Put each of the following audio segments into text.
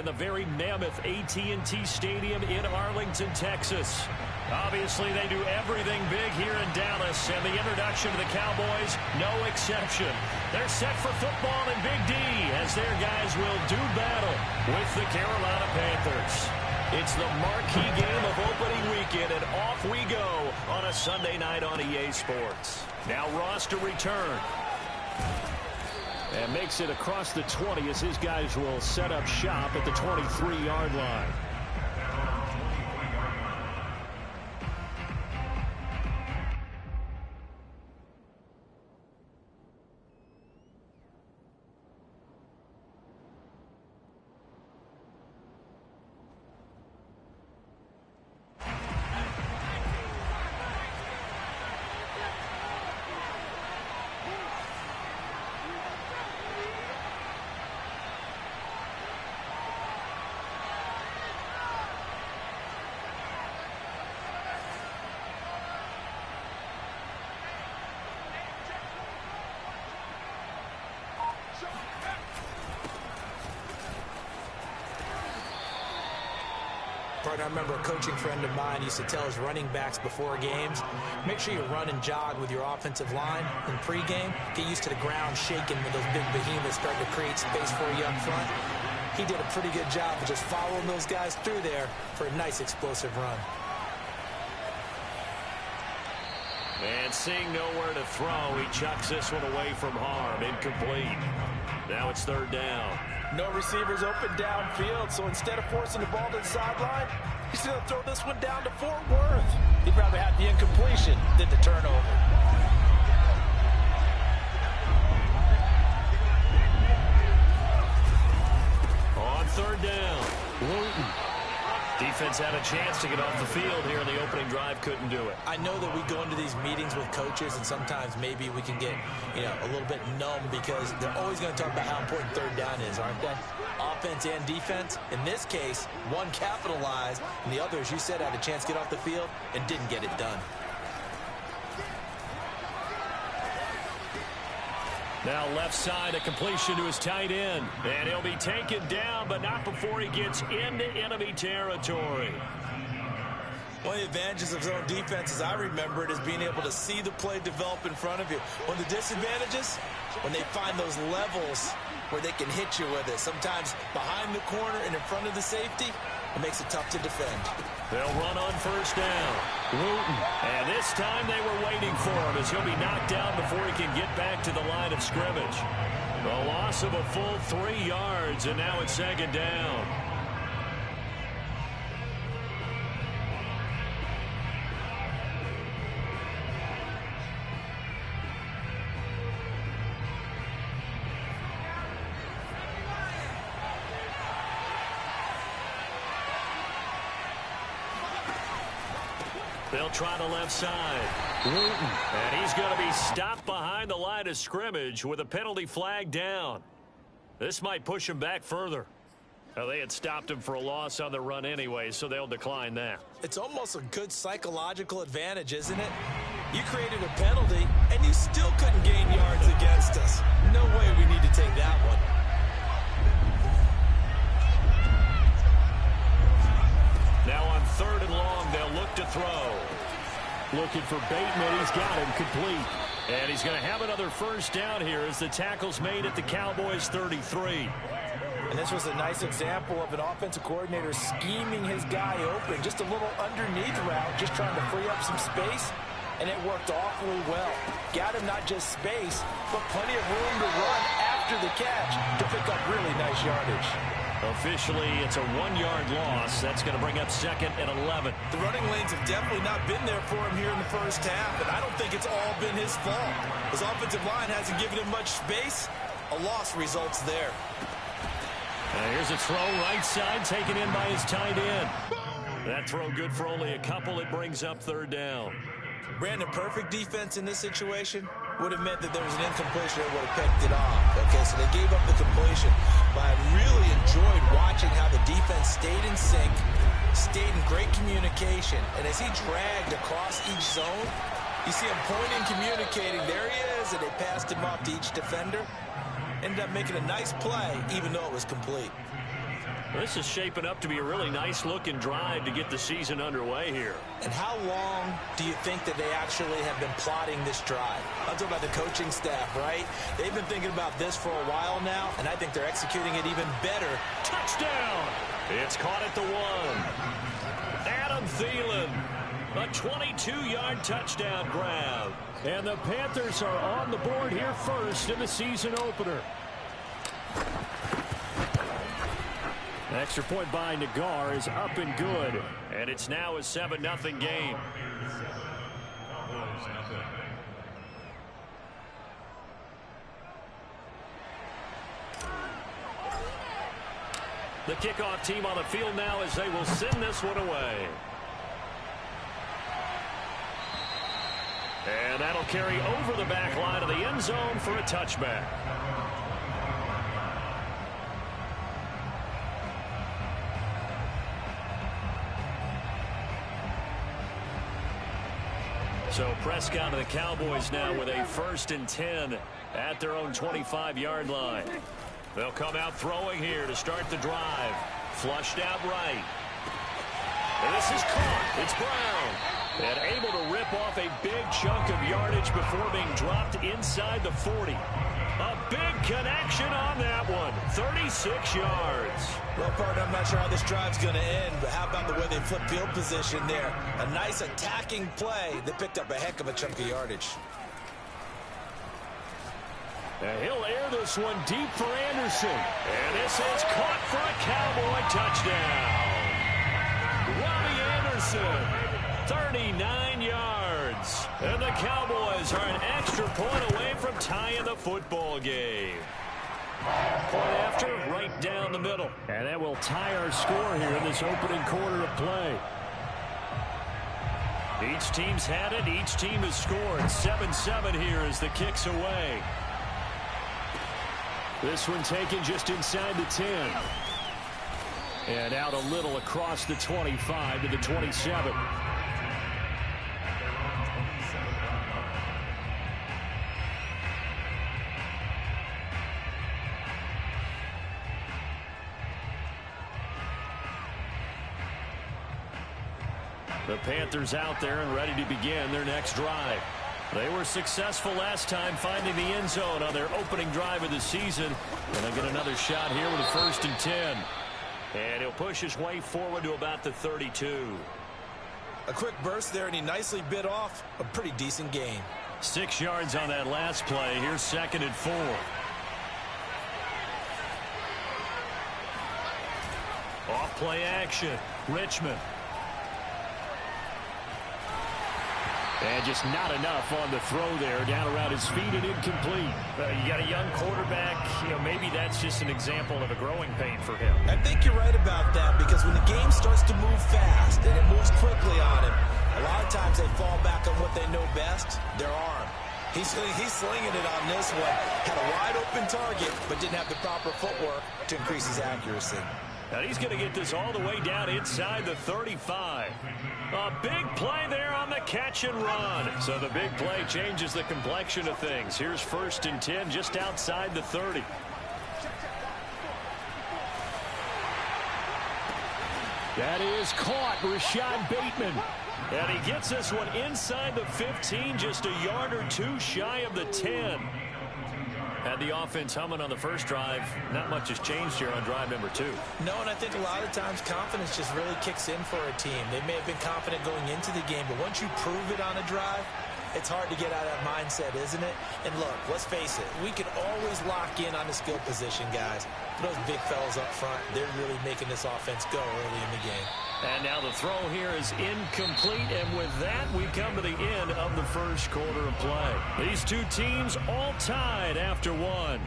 in the very mammoth AT&T Stadium in Arlington, Texas. Obviously, they do everything big here in Dallas, and the introduction to the Cowboys, no exception. They're set for football in Big D as their guys will do battle with the Carolina Panthers. It's the marquee game of opening weekend, and off we go on a Sunday night on EA Sports. Now Ross to return. And makes it across the 20 as his guys will set up shop at the 23-yard line. I remember a coaching friend of mine used to tell his running backs before games, make sure you run and jog with your offensive line in pregame. Get used to the ground shaking when those big behemoths start to create space for you up front. He did a pretty good job of just following those guys through there for a nice explosive run. And seeing nowhere to throw, he chucks this one away from harm. Incomplete. Now it's third down. No receivers open downfield, so instead of forcing the ball to the sideline, he's going to throw this one down to Fort Worth. He'd rather have the incompletion than the turnover. On third down, Wooten. Defense had a chance to get off the field here in the opening drive, couldn't do it. I know that we go into these meetings with coaches, and sometimes maybe we can get, a little bit numb because they're always going to talk about how important third down is, aren't they? Offense and defense. In this case, one capitalized, and the other, as you said, had a chance to get off the field and didn't get it done. Now left side, a completion to his tight end. And he'll be taken down, but not before he gets into enemy territory. One of the advantages of zone defense, as I remember it, is being able to see the play develop in front of you. One of the disadvantages, when they find those levels where they can hit you with it, sometimes behind the corner and in front of the safety, it makes it tough to defend. They'll run on first down. Wooten. And this time they were waiting for him as he'll be knocked down before he can get back to the line of scrimmage. A loss of a full 3 yards, and now it's second down. They'll try the left side. Wooten. And he's going to be stopped behind the line of scrimmage with a penalty flag down. This might push him back further. Well, they had stopped him for a loss on the run anyway, so they'll decline that. It's almost a good psychological advantage, isn't it? You created a penalty, and you still couldn't gain yards against us. No way we need to take that one. Now on third and long, they'll look to throw. Looking for Bateman. He's got him complete. And he's going to have another first down here as the tackle's made at the Cowboys' 33. And this was a nice example of an offensive coordinator scheming his guy open. Just a little underneath route, just trying to free up some space. And it worked awfully well. Got him not just space, but plenty of room to run after the catch to pick up really nice yardage. Officially, it's a 1-yard loss. That's going to bring up second and 11. The running lanes have definitely not been there for him here in the first half, and I don't think it's all been his fault. His offensive line hasn't given him much space. A loss results there. Here's a throw right side taken in by his tight end. That throw good for only a couple. It brings up third down. Brandon, perfect defense in this situation would have meant that there was an incompletion that would have picked it off. Okay, so they gave up the completion. But I really enjoyed watching how the defense stayed in sync, stayed in great communication. And as he dragged across each zone, you see him pointing, communicating. There he is, and they passed him off to each defender. Ended up making a nice play, even though it was complete. This is shaping up to be a really nice-looking drive to get the season underway here. And how long do you think that they actually have been plotting this drive? I'm talking about the coaching staff, right? They've been thinking about this for a while now, and I think they're executing it even better. Touchdown! It's caught at the 1. Adam Thielen, a 22-yard touchdown grab. And the Panthers are on the board here first in the season opener. Extra point by Nagar is up and good. And it's now a 7-0 game. The kickoff team on the field now as they will send this one away. And that'll carry over the back line of the end zone for a touchback. So Prescott and the Cowboys now with a 1st and 10 at their own 25-yard line. They'll come out throwing here to start the drive. Flushed out right. And this is caught. It's Brown. And able to rip off a big chunk of yardage before being dropped inside the 40. A big connection on that one. 36 yards. Well, partner, I'm not sure how this drive's going to end, but how about the way they flip field position there? A nice attacking play that picked up a heck of a chunk of yardage. And he'll air this one deep for Anderson. And this is caught for a Cowboy touchdown. Robbie Anderson. 39 yards. And the Cowboys are an extra point away from tying the football game. Point after, right down the middle. And that will tie our score here in this opening quarter of play. Each team's had it. Each team has scored. 7-7 here as the kick's away. This one taken just inside the 10. And out a little across the 25 to the 27. The Panthers out there and ready to begin their next drive. They were successful last time finding the end zone on their opening drive of the season. And they'll get another shot here with a 1st and 10. And he'll push his way forward to about the 32. A quick burst there, and he nicely bit off a pretty decent gain. 6 yards on that last play. Here's 2nd and 4. Off play action. Richmond. And just not enough on the throw there. Down around his feet and incomplete. You got a young quarterback. Maybe that's just an example of a growing pain for him. I think you're right about that, because when the game starts to move fast and it moves quickly on him, a lot of times they fall back on what they know best, their arm. He's slinging it on this one. Had a wide open target, but didn't have the proper footwork to increase his accuracy. And he's going to get this all the way down inside the 35. A big play there on the catch and run. So the big play changes the complexion of things. Here's 1st and 10 just outside the 30. That is caught. Rashad Bateman. And he gets this one inside the 15, just a yard or two shy of the 10. Had the offense humming on the first drive. Not much has changed here on drive number 2. No, and I think a lot of times confidence just really kicks in for a team. They may have been confident going into the game, but once you prove it on a drive, it's hard to get out of that mindset, isn't it? And look, let's face it, we can always lock in on the skill position, guys. Those big fellas up front, they're really making this offense go early in the game. And now the throw here is incomplete, and with that, we come to the end of the first quarter of play. These two teams all tied after one.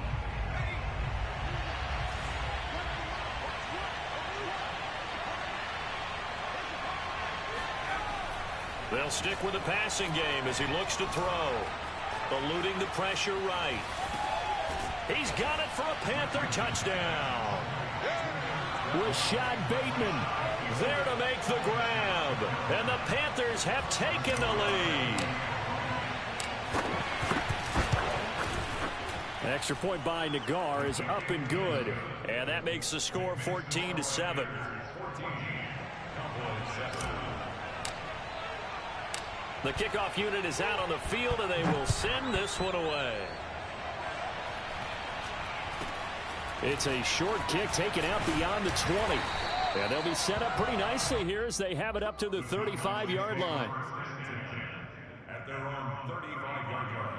They'll stick with the passing game as he looks to throw. Eluding the pressure right. He's got it for a Panther touchdown. Rashad Bateman there to make the grab. And the Panthers have taken the lead. Extra point by Nagar is up and good. And that makes the score 14-7. The kickoff unit is out on the field, and they will send this one away. It's a short kick taken out beyond the 20. And they'll be set up pretty nicely here as they have it up to the 35-yard line. At their own 35-yard line.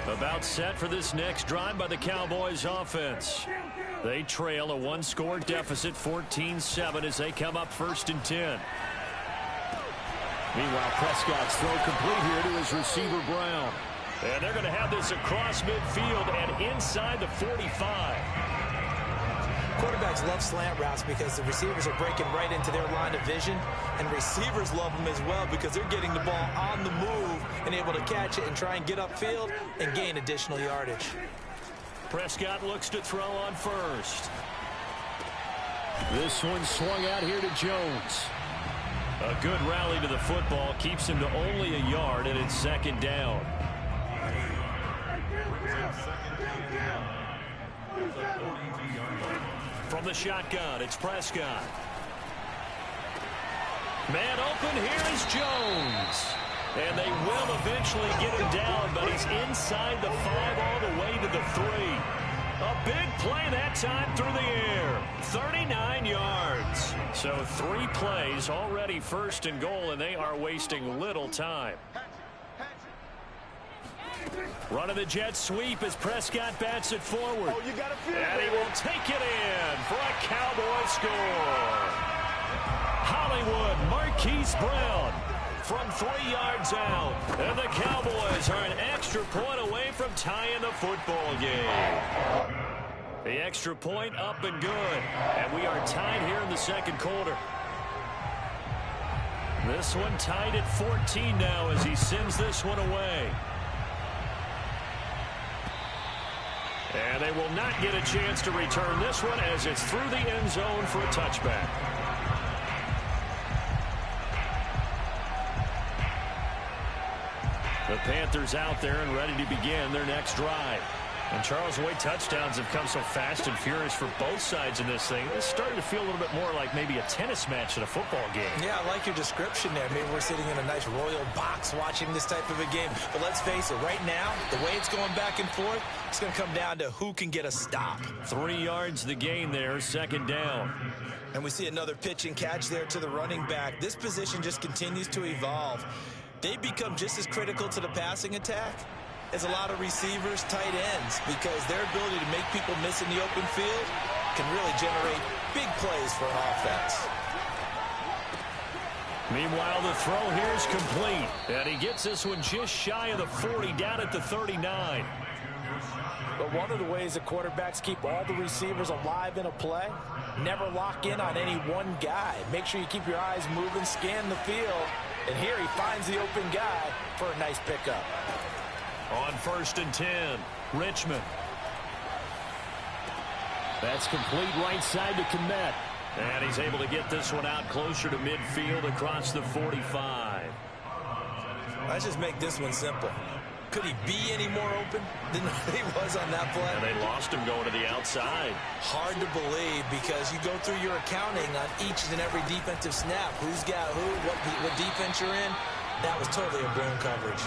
About set for this next drive by the Cowboys offense. They trail a one-score deficit, 14-7, as they come up 1st and 10. Meanwhile, Prescott's throw complete here to his receiver, Brown. And they're going to have this across midfield and inside the 45. Quarterbacks love slant routes because the receivers are breaking right into their line of vision, and receivers love them as well because they're getting the ball on the move and able to catch it and try and get upfield and gain additional yardage. Prescott looks to throw on first. This one swung out here to Jones. A good rally to the football keeps him to only a yard, and it's 2nd down. From the shotgun, it's Prescott. Man open, here is Jones. And they will eventually get him down, but he's inside the 5 all the way to the 3. A big play that time through the air. 39 yards. So 3 plays already 1st and goal, and they are wasting little time. Running the jet sweep as Prescott bats it forward. Oh, you got to feel it. And he will take it in for a Cowboy score. Hollywood Marquise Brown from 3 yards out. And the Cowboys are an extra point away from tying the football game. The extra point up and good. And we are tied here in the 2nd quarter. This one tied at 14 now as he sends this one away. And they will not get a chance to return this one as it's through the end zone for a touchback. The Panthers out there and ready to begin their next drive. And Charles, the way touchdowns have come so fast and furious for both sides in this thing, it's starting to feel a little bit more like maybe a tennis match than a football game. Yeah, I like your description there. Maybe we're sitting in a nice royal box watching this type of a game. But let's face it, right now, the way it's going back and forth, it's going to come down to who can get a stop. 3 yards the gain there, 2nd down. And we see another pitch and catch there to the running back. This position just continues to evolve. They become just as critical to the passing attack as a lot of receivers, tight ends, because their ability to make people miss in the open field can really generate big plays for an offense. Meanwhile, the throw here is complete. And he gets this one just shy of the 40, down at the 39. But one of the ways that quarterbacks keep all the receivers alive in a play, never lock in on any one guy. Make sure you keep your eyes moving, scan the field, and here he finds the open guy for a nice pickup. On 1st and 10, Richmond. That's complete right side to Kmet. And he's able to get this one out closer to midfield across the 45. Let's just make this one simple. Could he be any more open than he was on that play? And they lost him going to the outside. Hard to believe because you go through your accounting on each and every defensive snap. Who's got who, what defense you're in. That was totally a blown coverage.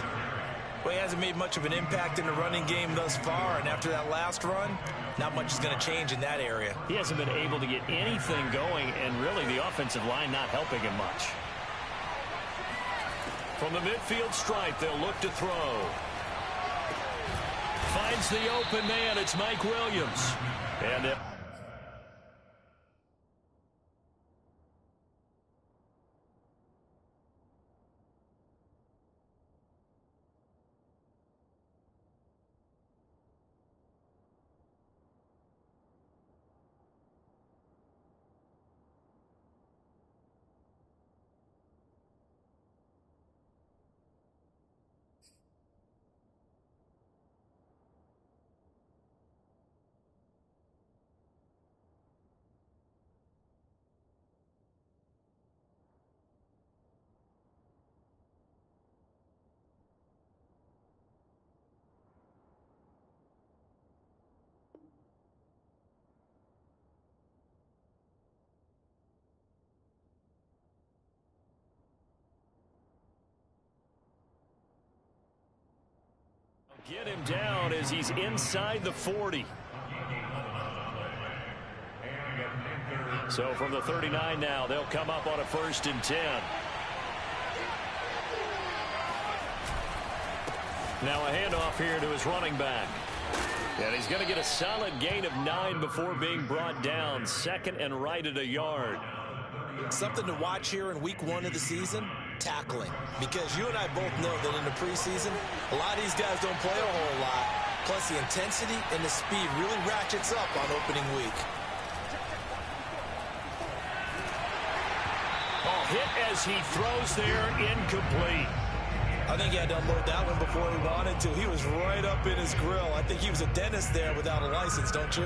Well, he hasn't made much of an impact in the running game thus far, and after that last run, not much is going to change in that area. He hasn't been able to get anything going, and really the offensive line not helping him much. From the midfield stripe, they'll look to throw. Finds the open man. It's Mike Williams. And Get him down as he's inside the 40. So from the 39 now, they'll come up on a 1st and 10. Now a handoff here to his running back. And he's going to get a solid gain of 9 before being brought down. 2nd and right at a yard. Something to watch here in week 1 of the season, tackling. Because you and I both know that in the preseason, a lot of these guys don't play a whole lot. Plus the intensity and the speed really ratchets up on opening week. Oh, hit as he throws there, incomplete. I think he had to unload that one before he wanted to. He was right up in his grill. I think he was a dentist there without a license, don't you?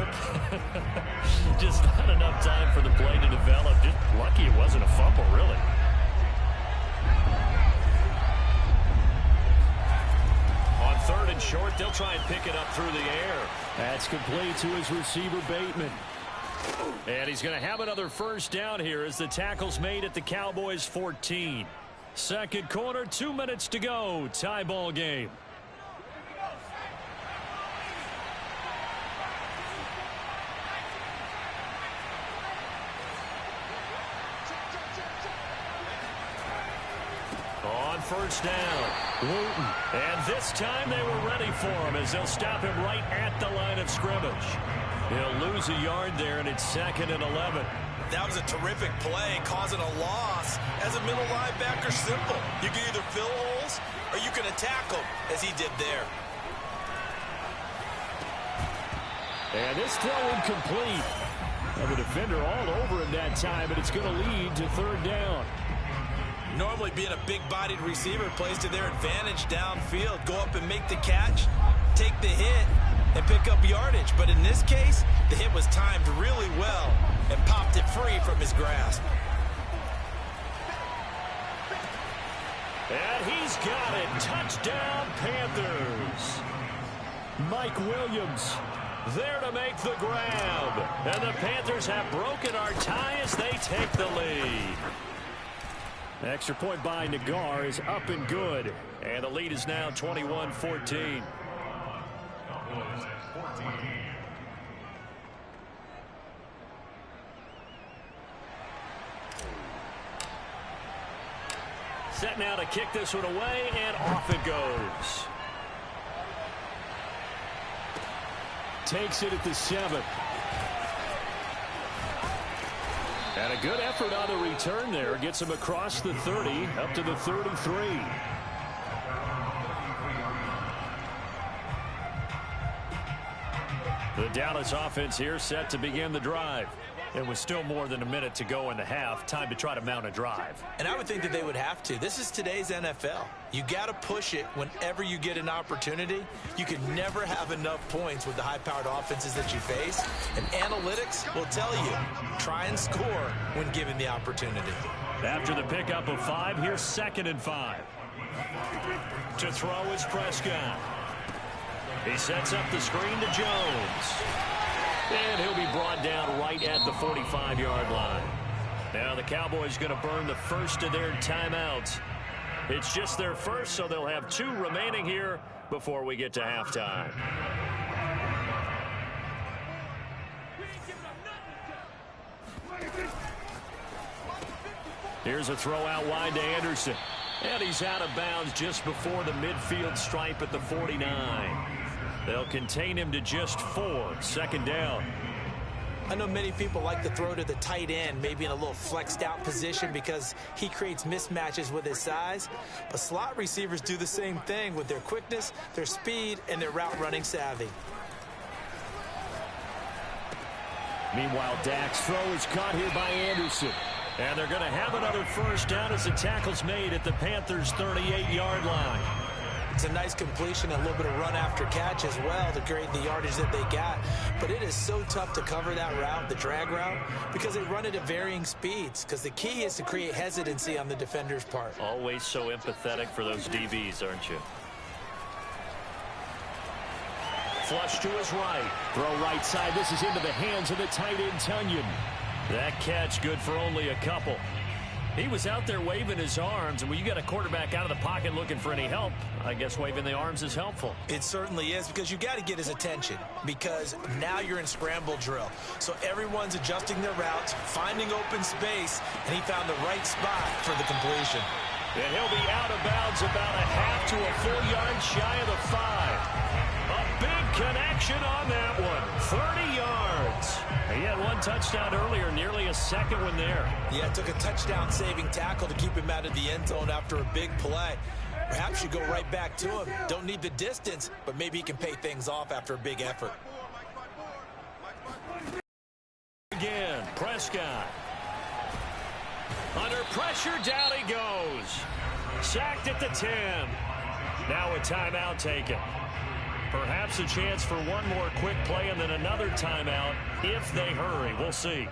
Just not enough time for the play to develop. Just lucky it wasn't a fumble, really. On 3rd and short, they'll try and pick it up through the air. That's complete to his receiver, Bateman. And he's going to have another 1st down here as the tackle's made at the Cowboys' 14. 2nd quarter, 2 minutes to go. Tie ball game. On 1st down, Wooten. And this time they were ready for him as they'll stop him right at the line of scrimmage. He'll lose a yard there, and it's 2nd and 11. That was a terrific play, causing a loss. As a middle linebacker, simple. You can either fill holes or you can attack them, as he did there. And this throw incomplete. And the defender all over him that time, but it's going to lead to 3rd down. Normally being a big-bodied receiver plays to their advantage downfield. Go up and make the catch, take the hit, and pick up yardage. But in this case, the hit was timed really well and popped it free from his grasp. And he's got it. Touchdown, Panthers. Mike Williams there to make the grab. And the Panthers have broken our tie as they take the lead. Extra point by Nagar is up and good. And the lead is now 21-14. Set now to kick this one away, and off it goes. Takes it at the 7. And a good effort on the return there. Gets him across the 30, up to the 33. The Dallas offense here set to begin the drive. It was still more than a minute to go in the half. Time to try to mount a drive. And I would think that they would have to. This is today's NFL. You got to push it whenever you get an opportunity. You can never have enough points with the high-powered offenses that you face. And analytics will tell you, try and score when given the opportunity. After the pickup of 5, here's 2nd and 5. To throw is Prescott. He sets up the screen to Jones. And he'll be brought down right at the 45-yard line. Now the Cowboys going to burn the first of their timeouts. It's just their first, so they'll have 2 remaining here before we get to halftime. Here's a throw out wide to Anderson. And he's out of bounds just before the midfield stripe at the 49. They'll contain him to just 4. 2nd down. I know many people like to throw to the tight end, maybe in a little flexed out position because he creates mismatches with his size. But slot receivers do the same thing with their quickness, their speed, and their route running savvy. Meanwhile, Dak's throw is caught here by Anderson. And they're going to have another 1st down as the tackle's made at the Panthers' 38-yard line. It's a nice completion and a little bit of run after catch as well to create the yardage that they got. But it is so tough to cover that route, the drag route, because they run it at varying speeds. Because the key is to create hesitancy on the defender's part. Always so empathetic for those DBs, aren't you? Flush to his right. Throw right side. This is into the hands of the tight end, Tunyon. That catch good for only a couple. He was out there waving his arms, and when you got a quarterback out of the pocket looking for any help, I guess waving the arms is helpful. It certainly is, because you got to get his attention, because now you're in scramble drill. So everyone's adjusting their routes, finding open space, and he found the right spot for the completion. And he'll be out of bounds about a half to a full yard shy of the 5. A big connection on that one. 30 yards. He had one touchdown earlier, nearly a second one there. Yeah, it took a touchdown-saving tackle to keep him out of the end zone after a big play. Perhaps you go right back to him. Don't need the distance, but maybe he can pay things off after a big effort. Again, Prescott. Under pressure, down he goes. Sacked at the 10. Now a timeout taken. Perhaps a chance for one more quick play and then another timeout if they hurry. We'll see.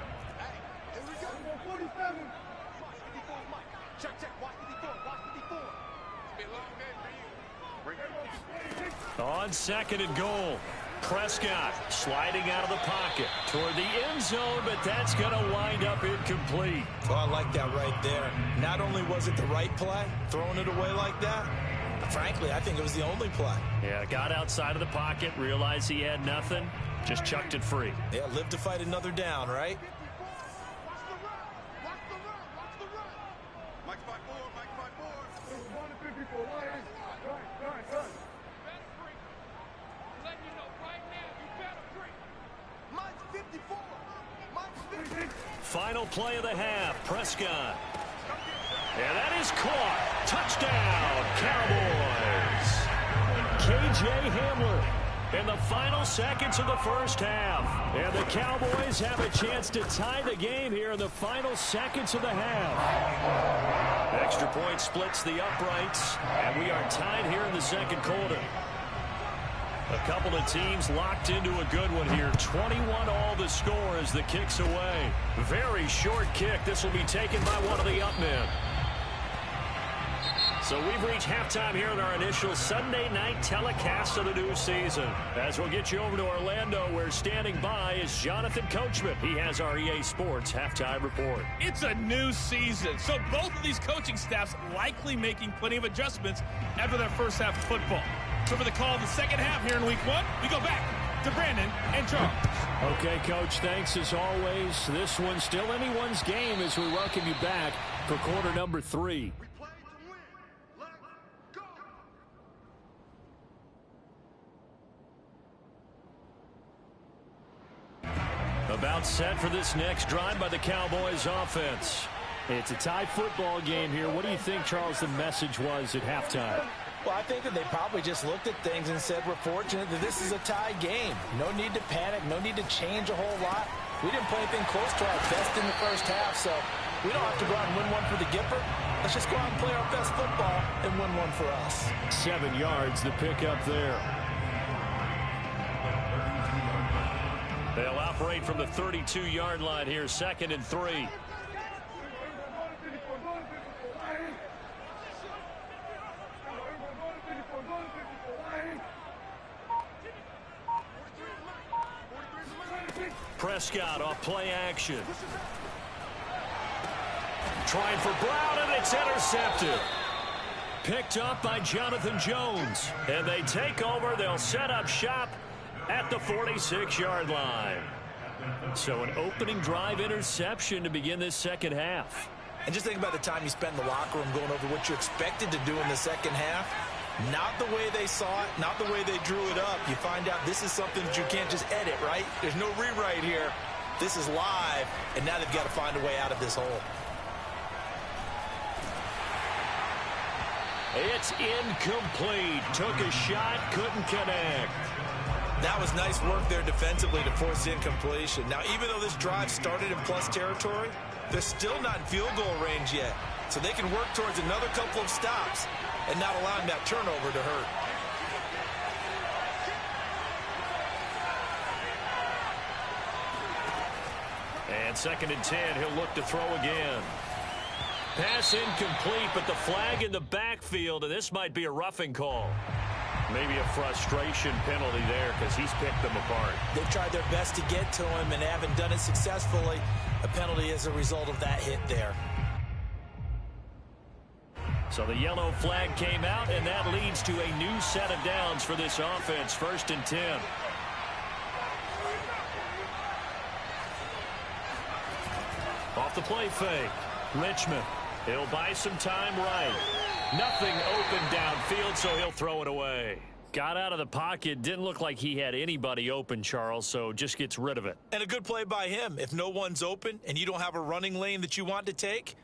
On 2nd and goal. Prescott sliding out of the pocket toward the end zone, but that's going to wind up incomplete. Oh, I like that right there. Not only was it the right play, throwing it away like that, frankly, I think it was the only play. Yeah, got outside of the pocket, realized he had nothing, just chucked it free. Yeah, live to fight another down, right? Final play of the half, Prescott. And that is caught. Touchdown, Cowboys. K.J. Hamler in the final seconds of the first half. And the Cowboys have a chance to tie the game here in the final seconds of the half. Extra point splits the uprights, and we are tied here in the second quarter. A couple of teams locked into a good one here. 21 all the score as the kick's away. Very short kick. This will be taken by one of the up men. So we've reached halftime here in our initial Sunday night telecast of the new season. As we'll get you over to Orlando, where standing by is Jonathan Coachman. He has our EA Sports halftime report. It's a new season, so both of these coaching staffs likely making plenty of adjustments after their first half of football. So for the call of the second half here in week 1, we go back to Brandon and Charles. Okay, Coach, thanks as always. This one's still anyone's game as we welcome you back for quarter number 3. About set for this next drive by the Cowboys offense. It's a tie football game here. What do you think, Charles, the message was at halftime? Well, I think that they probably just looked at things and said, we're fortunate that this is a tie game. No need to panic, no need to change a whole lot. We didn't play anything close to our best in the first half, so we don't have to go out and win one for the Gipper. Let's just go out and play our best football and win one for us. 7 yards, the pickup there. They'll operate from the 32-yard line here, 2nd and 3. Prescott off play action. Trying for Brown, and it's intercepted. Picked up by Jonathan Jones. And they take over. They'll set up shop at the 46-yard line. So an opening drive interception to begin this second half. And just think about the time you spend in the locker room going over what you expected to do in the second half. Not the way they saw it, not the way they drew it up. You find out this is something that you can't just edit, right? There's no rewrite here. This is live, and now they've got to find a way out of this hole. It's incomplete. Took a shot, couldn't connect. That was nice work there defensively to force incompletion. Now, even though this drive started in plus territory, they're still not in field goal range yet. So they can work towards another couple of stops and not allowing that turnover to hurt. And 2nd and 10, he'll look to throw again. Pass incomplete, but the flag in the backfield, and this might be a roughing call. Maybe a frustration penalty there because he's picked them apart. They've tried their best to get to him and haven't done it successfully. A penalty as a result of that hit there. So the yellow flag came out, and that leads to a new set of downs for this offense. 1st and 10. Off the play fake. Richmond. He'll buy some time right. Nothing open downfield, so he'll throw it away. Got out of the pocket. Didn't look like he had anybody open, Charles, so just gets rid of it. And a good play by him. If no one's open and you don't have a running lane that you want to take,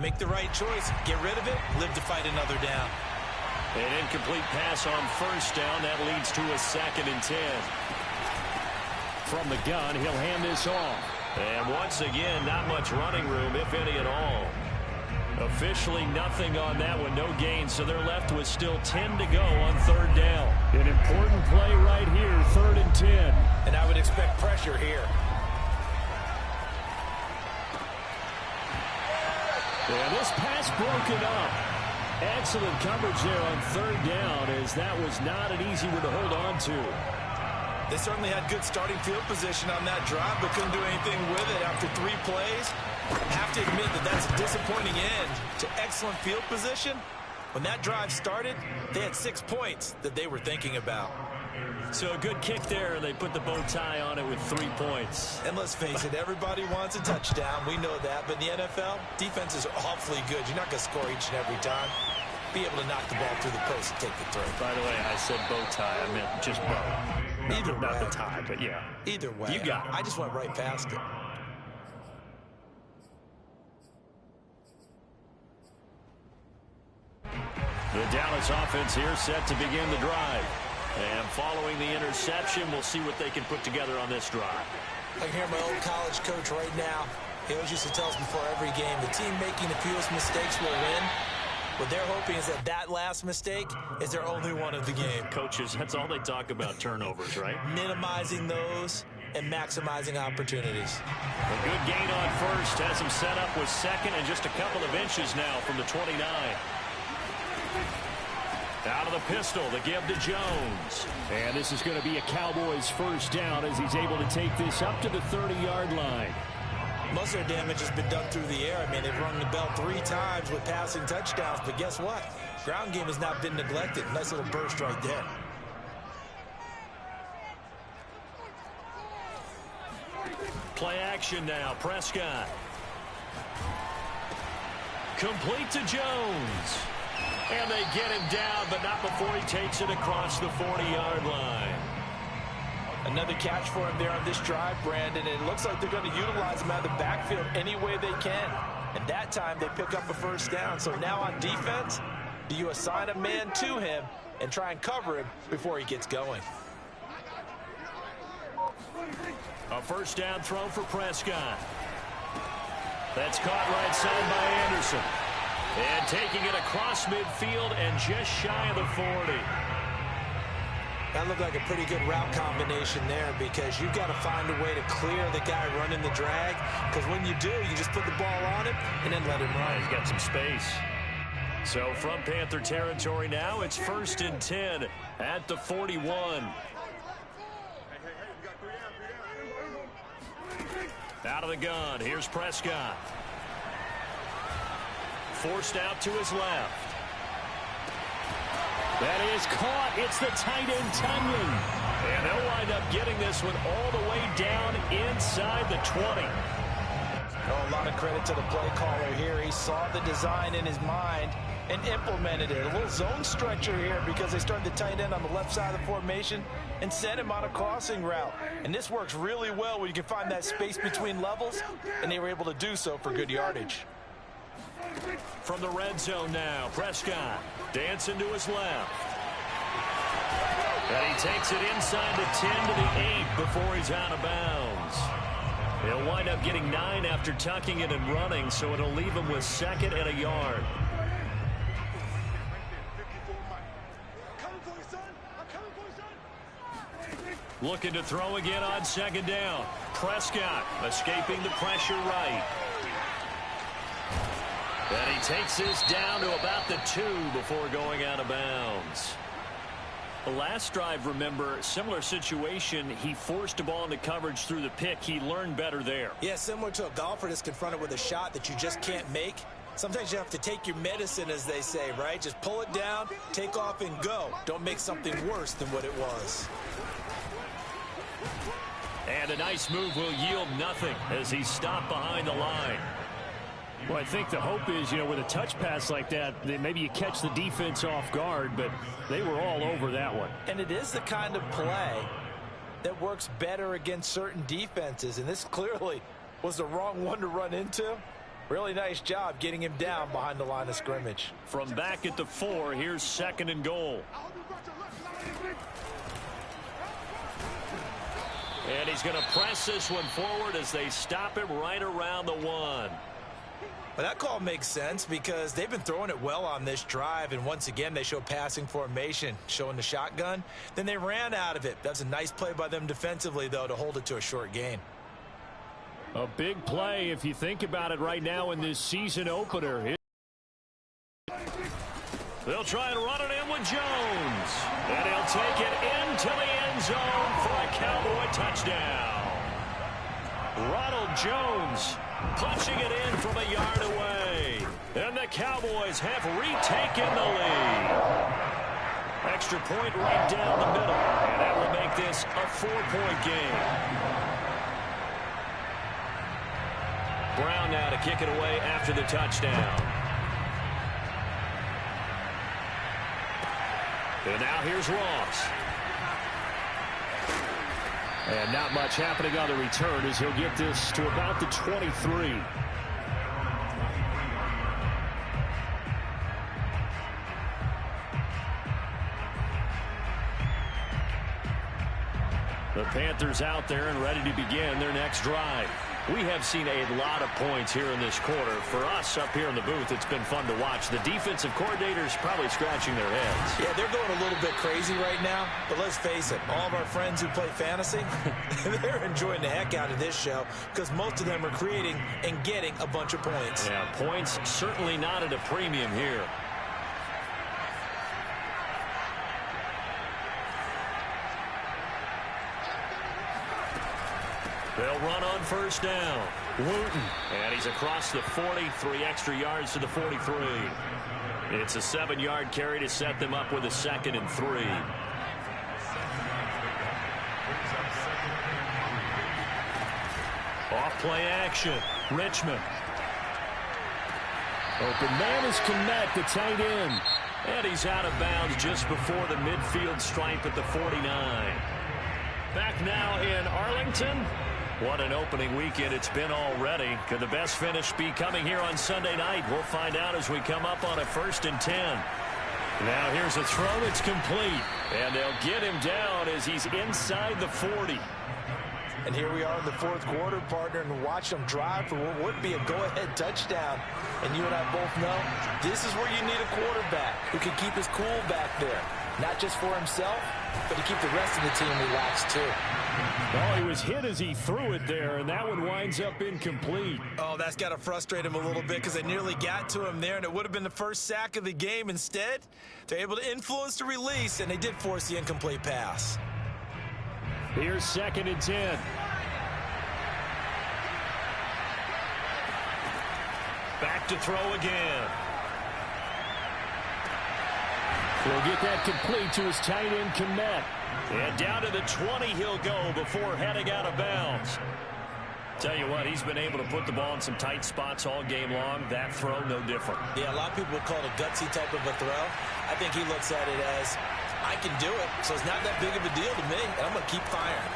make the right choice. Get rid of it. Live to fight another down. An incomplete pass on 1st down. That leads to a 2nd and 10. From the gun, he'll hand this off. And once again, not much running room, if any at all. Officially nothing on that one, no gain, so they're left with still 10 to go on 3rd down. An important play right here, 3rd and 10. And I would expect pressure here. And this pass broken up. Excellent coverage there on 3rd down, as that was not an easy one to hold on to. They certainly had good starting field position on that drive, but couldn't do anything with it after 3 plays. Have to admit that that's a disappointing end to excellent field position. When that drive started, they had 6 points that they were thinking about. So a good kick there, and they put the bow tie on it with 3 points. And let's face it, everybody wants a touchdown. We know that. But in the NFL, defense is awfully good. You're not going to score each and every time. Be able to knock the ball through the post and take the throw. By the way, I said bow tie. I meant just bow. Either way. Not the tie, but yeah. Either way. You got it. I just went right past it. The Dallas offense here set to begin the drive. And following the interception, we'll see what they can put together on this drive. I can hear my old college coach right now. He always used to tell us before every game, the team making the fewest mistakes will win. What they're hoping is that last mistake is their only one of the game. Coaches, that's all they talk about, turnovers, right? Minimizing those and maximizing opportunities. A good gain on 1st. Has him set up with 2nd and just a couple of inches now from the 29. Out of the pistol, the give to Jones. And this is going to be a Cowboys 1st down as he's able to take this up to the 30-yard line. Most of their damage has been done through the air. I mean, they've rung the bell 3 times with passing touchdowns, but guess what? Ground game has not been neglected. Nice little burst right there. Play action now. Prescott. Complete to Jones. And they get him down, but not before he takes it across the 40-yard line. Another catch for him there on this drive, Brandon. It looks like they're going to utilize him out of the backfield any way they can. And that time they pick up a 1st down. So now on defense, do you assign a man to him and try and cover him before he gets going? A 1st down throw for Prescott. That's caught right side by Anderson. And taking it across midfield and just shy of the 40. That looked like a pretty good route combination there, because you've got to find a way to clear the guy running the drag, because when you do, you just put the ball on him and then let him run. He's got some space. So from Panther territory now, it's 1st and 10 at the 41. Out of the gun, here's Prescott. Forced out to his left. That is caught. It's the tight end, Tunyon. And they'll wind up getting this one all the way down inside the 20. Oh, a lot of credit to the play caller here. He saw the design in his mind and implemented it. A little zone stretcher here because they started the tight end on the left side of the formation and sent him on a crossing route. And this works really well when you can find that space between levels, and they were able to do so for good yardage. From the red zone now, Prescott dancing to his left. And he takes it inside the 10 to the 8 before he's out of bounds. He'll wind up getting 9 after tucking it and running, so it'll leave him with 2nd and a yard. Looking to throw again on 2nd down. Prescott escaping the pressure right. And he takes this down to about the 2 before going out of bounds. The last drive, remember, similar situation. He forced a ball into coverage through the pick. He learned better there. Yeah, similar to a golfer that's confronted with a shot that you just can't make. Sometimes you have to take your medicine, as they say, right? Just pull it down, take off, and go. Don't make something worse than what it was. And a nice move will yield nothing as he's stopped behind the line. Well, I think the hope is, with a touch pass like that maybe you catch the defense off guard, but they were all over that one. And it is the kind of play that works better against certain defenses, and this clearly was the wrong one to run into. Really nice job getting him down behind the line of scrimmage. From back at the 4, here's 2nd and goal. And he's going to press this one forward as they stop him right around the 1. Well, that call makes sense because they've been throwing it well on this drive, and once again they show passing formation, showing the shotgun. Then they ran out of it. That's a nice play by them defensively, though, to hold it to a short gain. A big play if you think about it right now in this season opener. They'll try and run it in with Jones. And he'll take it into the end zone for a Cowboy touchdown. Ronald Jones punching it in from a yard away. And the Cowboys have retaken the lead. Extra point right down the middle. And that will make this a 4-point game. Brown now to kick it away after the touchdown. And now here's Ross. And not much happening on the return as he'll get this to about the 23. The Panthers out there and ready to begin their next drive. We have seen a lot of points here in this quarter. For us up here in the booth, it's been fun to watch. The defensive coordinators probably scratching their heads. Yeah, they're going a little bit crazy right now. But let's face it, all of our friends who play fantasy, they're enjoying the heck out of this show because most of them are creating and getting a bunch of points. Yeah, points certainly not at a premium here. They'll run on first down. Wooten. And he's across the 40, 3 extra yards to the 43. It's a 7-yard carry to set them up with a 2nd and 3. Off play action. Richmond. Open man is Kmet, the tight end. And he's out of bounds just before the midfield stripe at the 49. Back now in Arlington. What an opening weekend it's been already. Could the best finish be coming here on Sunday night? We'll find out as we come up on a 1st and 10. Now here's a throw that's complete. And they'll get him down as he's inside the 40. And here we are in the 4th quarter, partner, and watch them drive for what would be a go-ahead touchdown. And you and I both know this is where you need a quarterback who can keep his cool back there. Not just for himself, but to keep the rest of the team relaxed, too. Well, he was hit as he threw it there, and that one winds up incomplete. Oh, that's got to frustrate him a little bit because they nearly got to him there, and it would have been the first sack of the game. Instead, they're able to influence the release, and they did force the incomplete pass. Here's 2nd and 10. Back to throw again. We'll get that complete to his tight end, Kmet. And down to the 20 he'll go before heading out of bounds. Tell you what, he's been able to put the ball in some tight spots all game long. That throw, no different. Yeah, a lot of people would call it a gutsy type of a throw. I think he looks at it as, I can do it, so it's not that big of a deal to me, and I'm going to keep firing.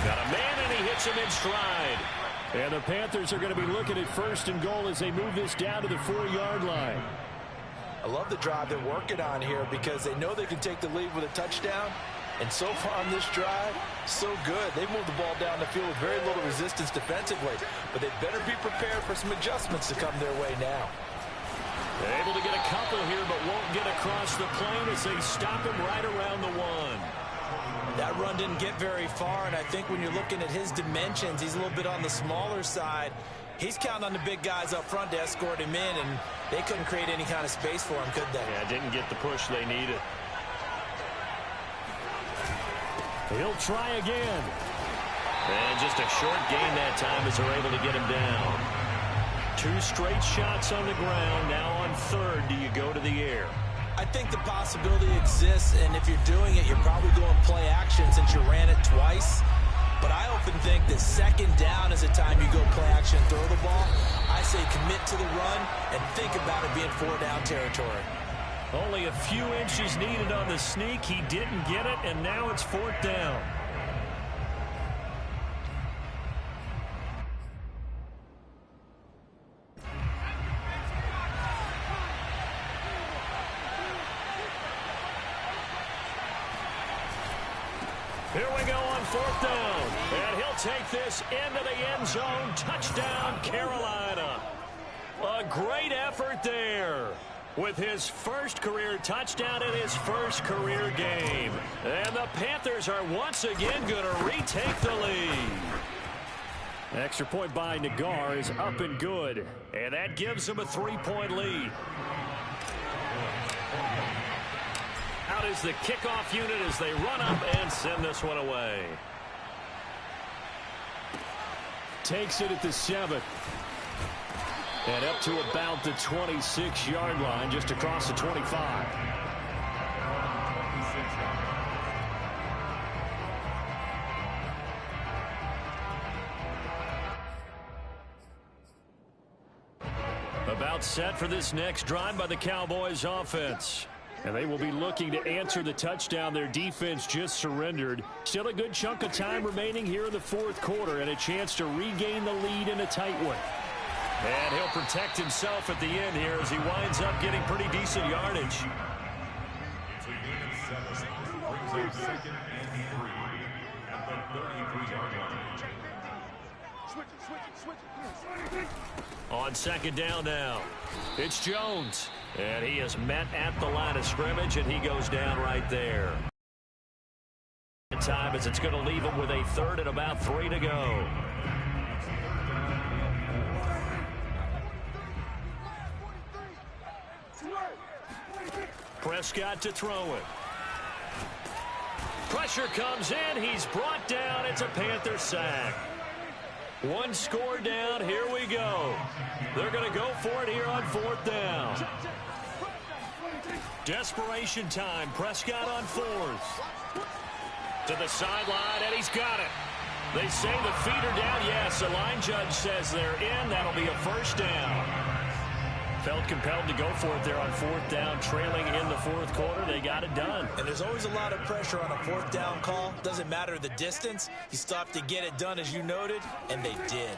Got a man, and he hits him in stride. And the Panthers are going to be looking at 1st and goal as they move this down to the 4-yard line. I love the drive they're working on here because they know they can take the lead with a touchdown. And so far on this drive, so good. They've moved the ball down the field with very little resistance defensively. But they better be prepared for some adjustments to come their way now. They're able to get a couple here, but won't get across the plane as they stop him right around the 1. That run didn't get very far, and I think when you're looking at his dimensions, he's a little bit on the smaller side. He's counting on the big guys up front to escort him in, and they couldn't create any kind of space for him, could they? Yeah, didn't get the push they needed. He'll try again. And just a short gain that time as they're able to get him down. 2 straight shots on the ground. Now on 3rd, do you go to the air? I think the possibility exists, and if you're doing it, you're probably going play action since you ran it twice. But I often think that 2nd down is the time you go play action, throw the ball. I say commit to the run and think about it being 4-down territory. Only a few inches needed on the sneak. He didn't get it, and now it's 4th down. Here we go on 4th down. And he'll take this into the end zone. Touchdown, Carolina. A great effort there with his first career touchdown in his first career game. And the Panthers are once again going to retake the lead. Extra point by Nagar is up and good. And that gives them a 3-point lead. Out is the kickoff unit as they run up and send this one away. Takes it at the 7. And up to about the 26-yard line, just across the 25. About set for this next drive by the Cowboys offense. And they will be looking to answer the touchdown their defense just surrendered. Still a good chunk of time remaining here in the 4th quarter and a chance to regain the lead in a tight one. And he'll protect himself at the end here as he winds up getting pretty decent yardage. It's a gain of 7. Brings up 2nd and 3 at the 33-yard line. On 2nd down now, it's Jones. And he is met at the line of scrimmage, and he goes down right there. Time as it's going to leave him with a 3rd and about 3 to go. Prescott to throw it. Pressure comes in. He's brought down. It's a Panther sack. 1 score down. Here we go. They're going to go for it here on 4th down. Desperation time. Prescott on 4th. To the sideline, and he's got it. They say the feet are down. Yes, the line judge says they're in. That'll be a 1st down. Felt compelled to go for it there on 4th down, trailing in the 4th quarter. They got it done. And there's always a lot of pressure on a 4th down call. Doesn't matter the distance. You still have to get it done, as you noted, and they did.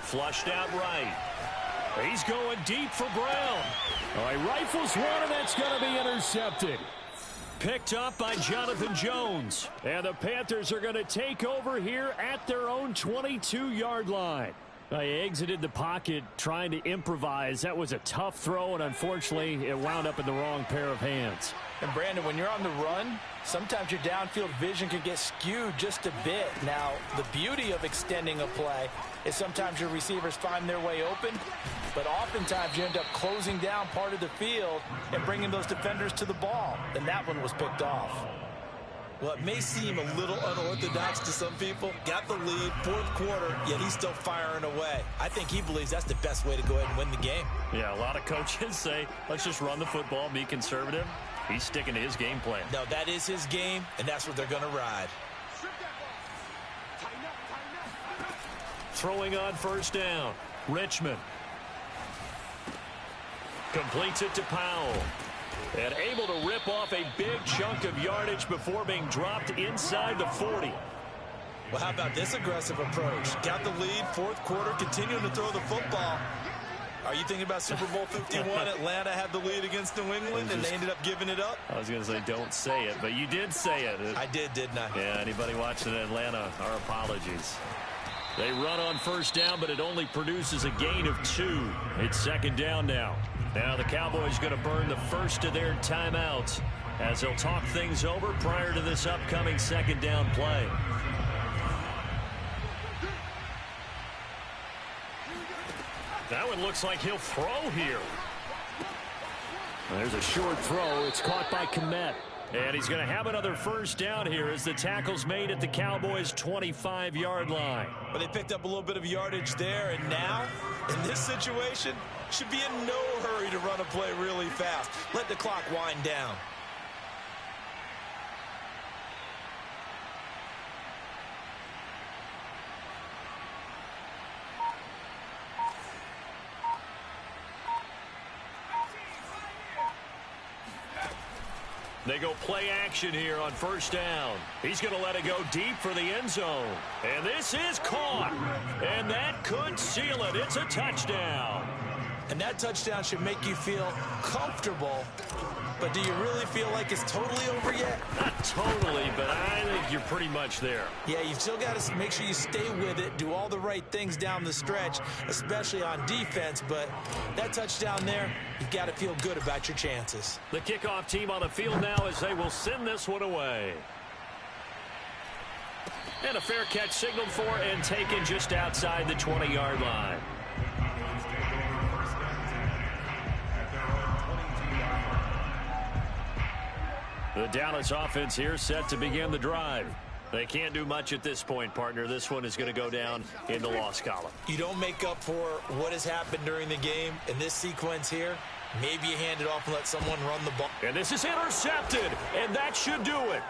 Flushed out right. He's going deep for Brown. All right, rifles one, and that's going to be intercepted. Picked up by Jonathan Jones. And the Panthers are going to take over here at their own 22-yard line. They exited the pocket trying to improvise. That was a tough throw, and unfortunately, it wound up in the wrong pair of hands. And Brandon, when you're on the run, sometimes your downfield vision can get skewed just a bit. Now, the beauty of extending a play is sometimes your receivers find their way open, but oftentimes you end up closing down part of the field and bringing those defenders to the ball. And that one was picked off. Well, it may seem a little unorthodox to some people. Got the lead, 4th quarter, yet he's still firing away. I think he believes that's the best way to go ahead and win the game. Yeah, a lot of coaches say, let's just run the football, be conservative. He's sticking to his game plan. No, that is his game, and that's what they're going to ride. Throwing on 1st down, Richmond. Completes it to Powell. And able to rip off a big chunk of yardage before being dropped inside the 40. Well, how about this aggressive approach? Got the lead, 4th quarter, continuing to throw the football. Are you thinking about Super Bowl 51? Atlanta had the lead against New England, and they ended up giving it up? I was going to say, don't say it, but you did say it. I did, didn't I? Yeah, anybody watching Atlanta, our apologies. They run on 1st down, but it only produces a gain of 2. It's 2nd down now. Now the Cowboys going to burn the first of their timeouts as they'll talk things over prior to this upcoming 2nd down play. That one looks like he'll throw here. There's a short throw. It's caught by Kmet. And he's going to have another first down here as the tackle's made at the Cowboys' 25-yard line. But they picked up a little bit of yardage there, and now, in this situation, should be in no hurry to run a play really fast. Let the clock wind down. They go play action here on first down. He's going to let it go deep for the end zone. And this is caught. And that could seal it. It's a touchdown. And that touchdown should make you feel comfortable. But do you really feel like it's totally over yet? Not totally, but I think you're pretty much there. Yeah, you've still got to make sure you stay with it, do all the right things down the stretch, especially on defense. But that touchdown there, you've got to feel good about your chances. The kickoff team on the field now as they will send this one away. And a fair catch signaled for and taken just outside the 20-yard line. The Dallas offense here set to begin the drive. They can't do much at this point, partner. This one is going to go down in the loss column. You don't make up for what has happened during the game in this sequence here. Maybe you hand it off and let someone run the ball. And this is intercepted, and that should do it.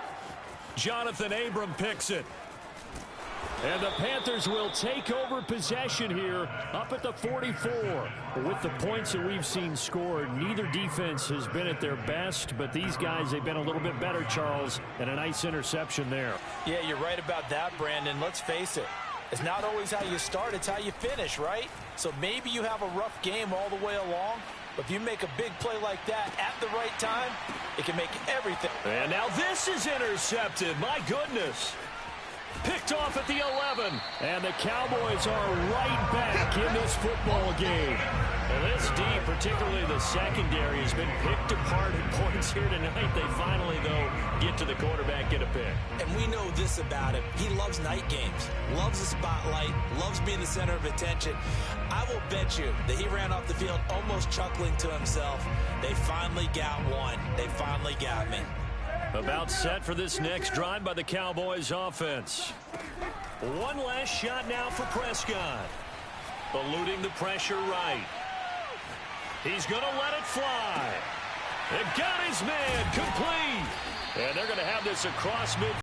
Jonathan Abram picks it. And the Panthers will take over possession here up at the 44. With the points that we've seen scored, neither defense has been at their best, but these guys, they've been a little bit better, Charles, and a nice interception there. Yeah, you're right about that, Brandon. Let's face it. It's not always how you start, it's how you finish, right? So maybe you have a rough game all the way along, but if you make a big play like that at the right time, it can make everything. And now this is intercepted. My goodness. Picked off at the 11. And the Cowboys are right back in this football game. And this D, particularly the secondary, has been picked apart at points here tonight. They finally, though, get to the quarterback, get a pick. And we know this about him. He loves night games, loves the spotlight, loves being the center of attention. I will bet you that he ran off the field almost chuckling to himself. They finally got one. They finally got me. About set for this next drive by the Cowboys offense. One last shot now for Prescott. Eluding the pressure right. He's going to let it fly. They've got his man complete. And they're going to have this across mid.